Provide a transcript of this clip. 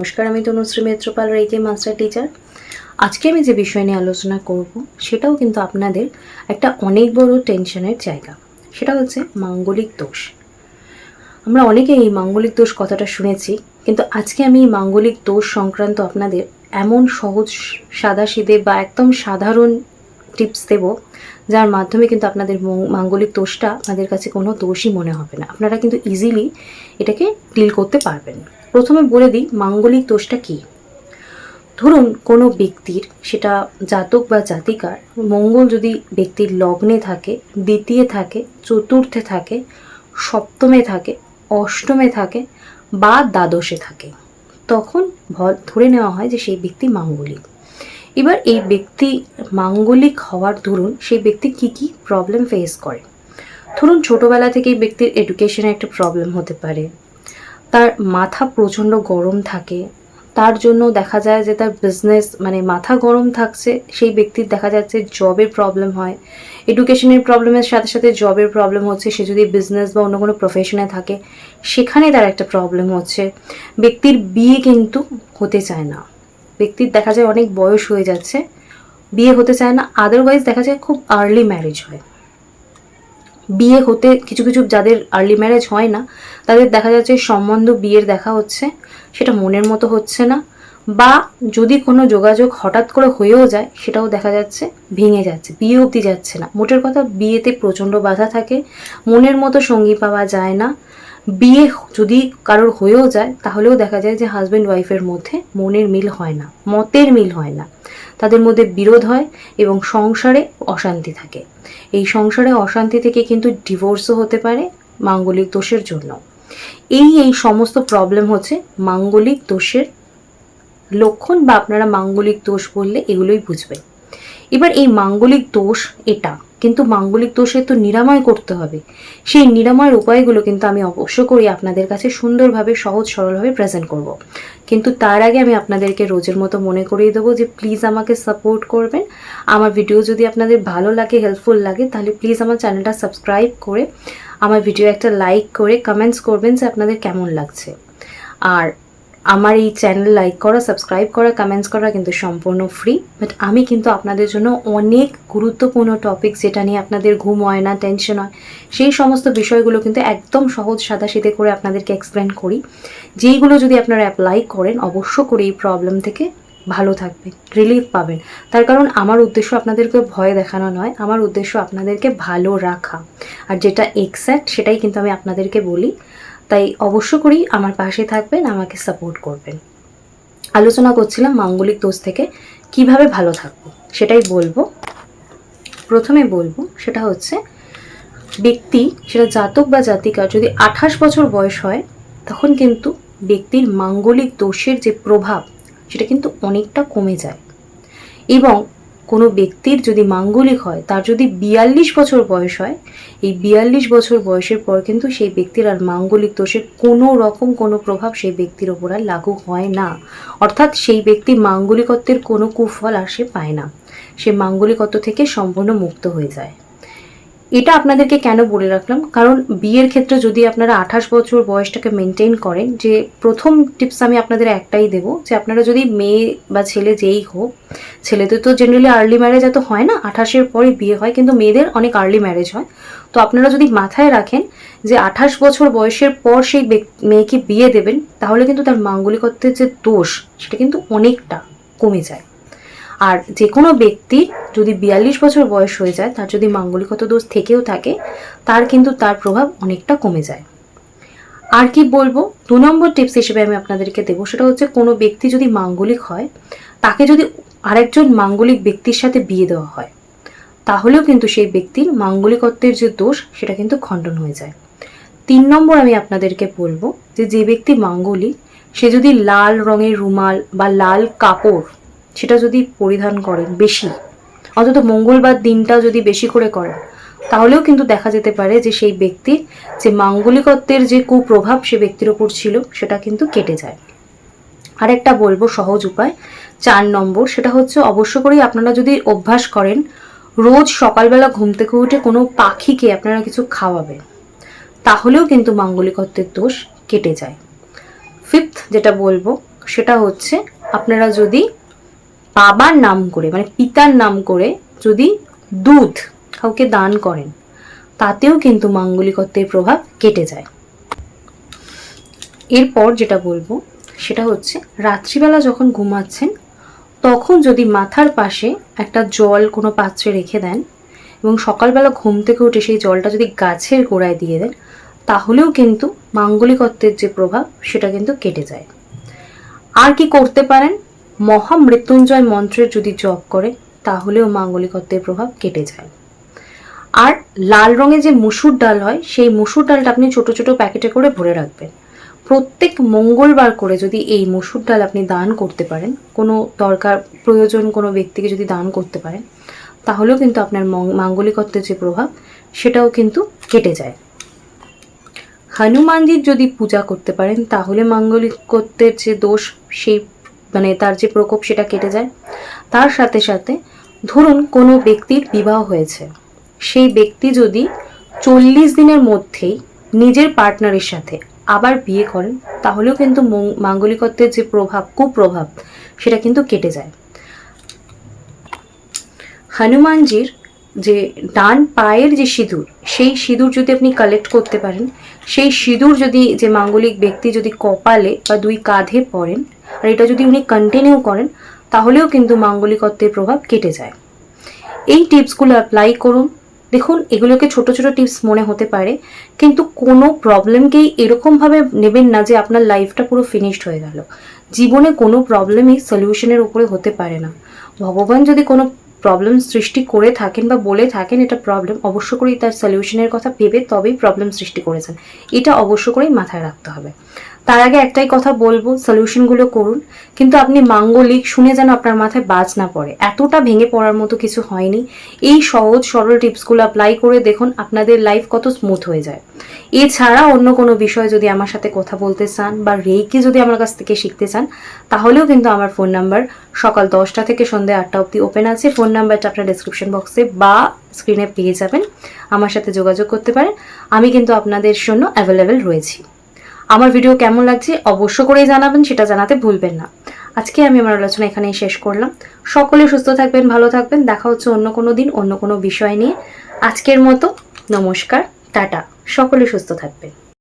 নমস্কার, আমি Tanushree Mitrapal, reiki master teacher. আজকে আমি যে বিষয় নিয়ে আলোচনা করব সেটাও কিন্তু আপনাদের একটা অনেক বড় টেনশনের জায়গা। সেটা হচ্ছে মাঙ্গলিক দোষ। আমরা অনেকে এই মাঙ্গলিক দোষ কথাটা শুনেছি, কিন্তু আজকে আমি এই মাঙ্গলিক দোষ সংক্রান্ত আপনাদের এমন সহজ সাদাসিধে বা একদম সাধারণ টিপস দেব, যার মাধ্যমে কিন্তু আপনাদের মাঙ্গলিক দোষটা আপনাদের কাছে কোনো দোষই মনে হবে না। আপনারা কিন্তু ইজিলি এটাকে ডিল করতে পারবেন। প্রথমে বলে দিই মাঙ্গলিক দোষটা কী। ধরুন কোনো ব্যক্তির, সেটা জাতক বা জাতিকার, মঙ্গল যদি ব্যক্তির লগ্নে থাকে, দ্বিতীয় থাকে, চতুর্থে থাকে, সপ্তমে থাকে, অষ্টমে থাকে বা দ্বাদশে থাকে, তখন ধরে নেওয়া হয় যে সেই ব্যক্তি মাঙ্গলিক। এবার এই ব্যক্তি মাঙ্গলিক হওয়ার দরুন সেই ব্যক্তি কি কি প্রবলেম ফেস করে। ধরুন ছোটবেলা থেকেই ব্যক্তির এডুকেশনে একটা প্রবলেম হতে পারে, তার মাথা প্রচণ্ড গরম থাকে, তার জন্য দেখা যায় যে তার বিজনেস মাথা গরম থাকছে, সেই ব্যক্তির দেখা যাচ্ছে জবের প্রবলেম হয়। এডুকেশনের প্রবলেমের সাথে সাথে জবের প্রবলেম হচ্ছে। সে যদি বিজনেস বা অন্য কোনো প্রফেশনে থাকে সেখানে তার একটা প্রবলেম হচ্ছে। ব্যক্তির বিয়ে কিন্তু হতে চায় না, ব্যক্তির দেখা যায় অনেক বয়স হয়ে যাচ্ছে, বিয়ে হতে চায় না। আদারওয়াইজ দেখা যায় খুব আর্লি ম্যারেজ হয়। বিয়ে হতে কিছু কিছু যাদের আর্লি ম্যারেজ হয় না, তাদের দেখা যাচ্ছে সম্বন্ধ বিয়ের দেখা হচ্ছে, সেটা মনের মতো হচ্ছে না, বা যদি কোনো যোগাযোগ হঠাৎ করে হয়েও যায় সেটাও দেখা যাচ্ছে ভেঙে যাচ্ছে, বিয়ে অবধি যাচ্ছে না। মোটের কথা বিয়েতে প্রচণ্ড বাধা থাকে, মনের মতো সঙ্গী পাওয়া যায় না। বিয়ে যদি কারোর হয়েও যায় তাহলেও দেখা যায় যে হাজব্যান্ড ওয়াইফের মধ্যে মনের মিল হয় না, মতের মিল হয় না, তাদের মধ্যে বিরোধ হয় এবং সংসারে অশান্তি থাকে। এই সংসারে অশান্তি থেকে কিন্তু ডিভোর্সও হতে পারে মাঙ্গলিক দোষের জন্য। এই সমস্ত প্রবলেম হচ্ছে মাঙ্গলিক দোষের লক্ষণ, বা আপনারা মাঙ্গলিক দোষ বললে এগুলোই বুঝবেন। এবার এই মাঙ্গলিক দোষ এটা, কিন্তু মাঙ্গলিক দোষের তো নিরাময় করতে হবে। সেই নিরাময়ের উপায়গুলো কিন্তু আমি অবশ্য করি আপনাদের কাছে সুন্দরভাবে, সহজ সরলভাবে প্রেজেন্ট করব। কিন্তু তার আগে আমি আপনাদেরকে রোজের মতো মনে করিয়ে দেবো যে প্লিজ আমাকে সাপোর্ট করবেন। আমার ভিডিও যদি আপনাদের ভালো লাগে, হেল্পফুল লাগে, তাহলে প্লিজ আমার চ্যানেলটা সাবস্ক্রাইব করে আমার ভিডিও একটা লাইক করে কমেন্টস করবেন যে আপনাদের কেমন লাগছে। আর আমার এই চ্যানেল লাইক করা, সাবস্ক্রাইব করা, কমেন্টস করা কিন্তু সম্পূর্ণ ফ্রি। বাট আমি কিন্তু আপনাদের জন্য অনেক গুরুত্বপূর্ণ টপিক, যেটা নিয়ে আপনাদের ঘুম হয় না, টেনশন হয়, সেই সমস্ত বিষয়গুলো কিন্তু একদম সহজ সাদাসিধে করে আপনাদেরকে এক্সপ্লেন করি, যেইগুলো যদি আপনারা অ্যাপ্লাই করেন অবশ্য করে এই প্রবলেম থেকে ভালো থাকবেন, রিলিফ পাবেন। তার কারণ আমার উদ্দেশ্য আপনাদেরকে ভয় দেখানো নয়, আমার উদ্দেশ্য আপনাদেরকে ভালো রাখা। আর যেটা এক্স্যাক্ট সেটাই কিন্তু আমি আপনাদেরকে বলি। তাই অবশ্য করেই আমার পাশে থাকবেন, আমাকে সাপোর্ট করবেন। আলোচনা করছিলাম মাঙ্গলিক দোষ থেকে কিভাবে ভালো থাকবো, সেটাই বলবো। প্রথমে বলবো সেটা হচ্ছে ব্যক্তি, সেটা জাতক বা জাতিকার যদি 28 বছর বয়স হয়, তখন কিন্তু ব্যক্তির মাঙ্গলিক দোষের যে প্রভাব সেটা কিন্তু অনেকটা কমে যায়। এবং কোনো ব্যক্তির যদি মাঙ্গলিক হয়, তার যদি 42 বছর বয়স হয়, এই 42 বছর বয়সের পর কিন্তু সেই ব্যক্তির আর মাঙ্গলিক দোষের কোনো রকম কোনো প্রভাব সেই ব্যক্তির ওপর আর লাগু হয় না। অর্থাৎ সেই ব্যক্তি মাঙ্গলিকত্বের কোনো কুফল আর সে পায় না, সে মাঙ্গলিকত্ব থেকে সম্পূর্ণ মুক্ত হয়ে যায়। এটা আপনাদেরকে কেন বলে রাখলাম, কারণ বিয়ের ক্ষেত্রে যদি আপনারা 28 বছর বয়সটাকে মেনটেন করেন, যে প্রথম টিপস আমি আপনাদের একটাই দেব, যে আপনারা যদি মেয়ে বা ছেলে যেই হোক, ছেলেদের তো জেনারেলি আর্লি ম্যারেজ এত হয় না, 28-এর পরে বিয়ে হয়, কিন্তু মেয়েদের অনেক আর্লি ম্যারেজ হয়। তো আপনারা যদি মাথায় রাখেন যে 28 বছর বয়সের পর সেই মেয়েকে বিয়ে দেবেন, তাহলে কিন্তু তার মাঙ্গলিকত্বের যে দোষ সেটা কিন্তু অনেকটা কমে যায়। আর যে কোনো ব্যক্তির যদি 42 বছর বয়স হয়ে যায়, তার যদি মাঙ্গলিকত দোষ থেকেও থাকে, তার কিন্তু তার প্রভাব অনেকটা কমে যায়। আর কি বলবো, 2 নম্বর টিপস হিসেবে আমি আপনাদেরকে দেবো, সেটা হচ্ছে কোনো ব্যক্তি যদি মাঙ্গলিক হয়, তাকে যদি আরেকজন মাঙ্গলিক ব্যক্তির সাথে বিয়ে দেওয়া হয়, তাহলেও কিন্তু সেই ব্যক্তির মাঙ্গলিকত্বের যে দোষ সেটা কিন্তু খণ্ডন হয়ে যায়। 3 নম্বর আমি আপনাদেরকে বলবো যে যে ব্যক্তি মাঙ্গলিক, সে যদি লাল রঙের রুমাল বা লাল কাপড় সেটা যদি পরিধান করেন বেশি, অন্তত মঙ্গলবার দিনটা যদি বেশি করে করেন, তাহলেও কিন্তু দেখা যেতে পারে যে সেই ব্যক্তির যে মাঙ্গলিকত্বের যে কুপ্রভাব সে ব্যক্তির ওপর ছিল সেটা কিন্তু কেটে যায়। আরেকটা বলবো সহজ উপায়, 4 নম্বর, সেটা হচ্ছে অবশ্য করেই আপনারা যদি অভ্যাস করেন, রোজ সকালবেলা ঘুম থেকে উঠে কোনো পাখিকে আপনারা কিছু খাওয়াবেন, তাহলেও কিন্তু মাঙ্গলিকত্বের দোষ কেটে যায়। 5th যেটা বলবো, সেটা হচ্ছে আপনারা যদি বাবার নাম করে মানে পিতার নাম করে যদি দুধ কাউকে দান করেন, তাতেও কিন্তু মাঙ্গলিকত্বের প্রভাব কেটে যায়। এরপর যেটা বলবো সেটা হচ্ছে রাত্রিবেলা যখন ঘুমাচ্ছেন তখন যদি মাথার পাশে একটা জল কোনো পাত্রে রেখে দেন এবং সকালবেলা ঘুম থেকে উঠে সেই জলটা যদি গাছের গোড়ায় দিয়ে দেন, তাহলেও কিন্তু মাঙ্গলিকত্বের যে প্রভাব সেটা কিন্তু কেটে যায়। আর কি করতে পারেন, মহামৃত্যুঞ্জয় মন্ত্রের যদি জপ করে তাহলেও মাঙ্গলিকত্বের প্রভাব কেটে যায়। আর লাল রঙের যে মুসুর ডাল হয় সেই মুসুর ডালটা আপনি ছোট ছোট প্যাকেটে করে ভরে রাখবেন। প্রত্যেক মঙ্গলবার করে যদি এই মসুর ডাল আপনি দান করতে পারেন, কোনো দরকার প্রয়োজন কোনো ব্যক্তিকে যদি দান করতে পারেন, তাহলেও কিন্তু আপনার মাঙ্গলিকত্বের যে প্রভাব সেটাও কিন্তু কেটে যায়। হনুমানজির যদি পূজা করতে পারেন তাহলে মাঙ্গলিকত্বের যে দোষ সেই মানে তার যে প্রকোপ সেটা কেটে যায়। তার সাথে সাথে ধরুন কোনো ব্যক্তির বিবাহ হয়েছে, সেই ব্যক্তি যদি 40 দিনের মধ্যেই নিজের পার্টনারের সাথে আবার বিয়ে করেন, তাহলেও কিন্তু মাঙ্গলিকত্বের যে প্রভাব কুপ্রভাব সেটা কিন্তু কেটে যায়। হনুমানজির যে ডান পায়ের যে সিঁদুর, সেই সিঁদুর যদি আপনি কালেক্ট করতে পারেন, সেই সিঁদুর যদি যে মাঙ্গলিক ব্যক্তি যদি কপালে বা 2 কাঁধে পরেন আর এটা যদি উনি কন্টিনিউ করেন, তাহলেও কিন্তু মাঙ্গলিকত্বের প্রভাব কেটে যায়। এই টিপসগুলো অ্যাপ্লাই করুন। দেখুন, এগুলোকে ছোট ছোট টিপস মনে হতে পারে, কিন্তু কোনো প্রবলেমকেই এরকমভাবে নেবেন না যে আপনার লাইফটা পুরো ফিনিশড হয়ে গেল। জীবনে কোনো প্রবলেমই সলিউশনের উপরে হতে পারে না। ভগবান যদি কোনো প্রবলেম সৃষ্টি করে থাকেন বা বলে থাকেন এটা প্রবলেম, অবশ্য করেই তার সলিউশনের কথা ভেবে তবেই প্রবলেম সৃষ্টি করেছেন, এটা অবশ্য করেই মাথায় রাখতে হবে। তার আগে একটাই কথা বলবো, সলিউশনগুলো করুন, কিন্তু আপনি মাঙ্গলিক শুনে যেন আপনার মাথায় বাজ না পড়ে, এতটা ভেঙে পড়ার মতো কিছু হয়নি। এই সহজ সরল টিপসগুলো অ্যাপ্লাই করে দেখুন আপনাদের লাইফ কত স্মুথ হয়ে যায়। এছাড়া অন্য কোনো বিষয়ে যদি আমার সাথে কথা বলতে চান বা রেইকি যদি আমার কাছ থেকে শিখতে চান, তাহলেও কিন্তু আমার ফোন নাম্বার সকাল 10টা থেকে সন্ধ্যে 8টা অবধি ওপেন আছে। ফোন নাম্বারটা আপনার ডেসক্রিপশন বক্সে বা স্ক্রিনে পেয়ে যাবেন, আমার সাথে যোগাযোগ করতে পারেন। আমি কিন্তু আপনাদের জন্য অ্যাভেলেবেল রয়েছি। আমার ভিডিও কেমন লাগছে অবশ্য করেই জানাবেন, সেটা জানাতে ভুলবেন না। আজকে আমি আমার আলোচনা এখানেই শেষ করলাম। সকলে সুস্থ থাকবেন, ভালো থাকবেন। দেখা হচ্ছে অন্য কোনো দিন অন্য কোনো বিষয় নিয়ে। আজকের মতো নমস্কার, টাটা। সকলে সুস্থ থাকবেন।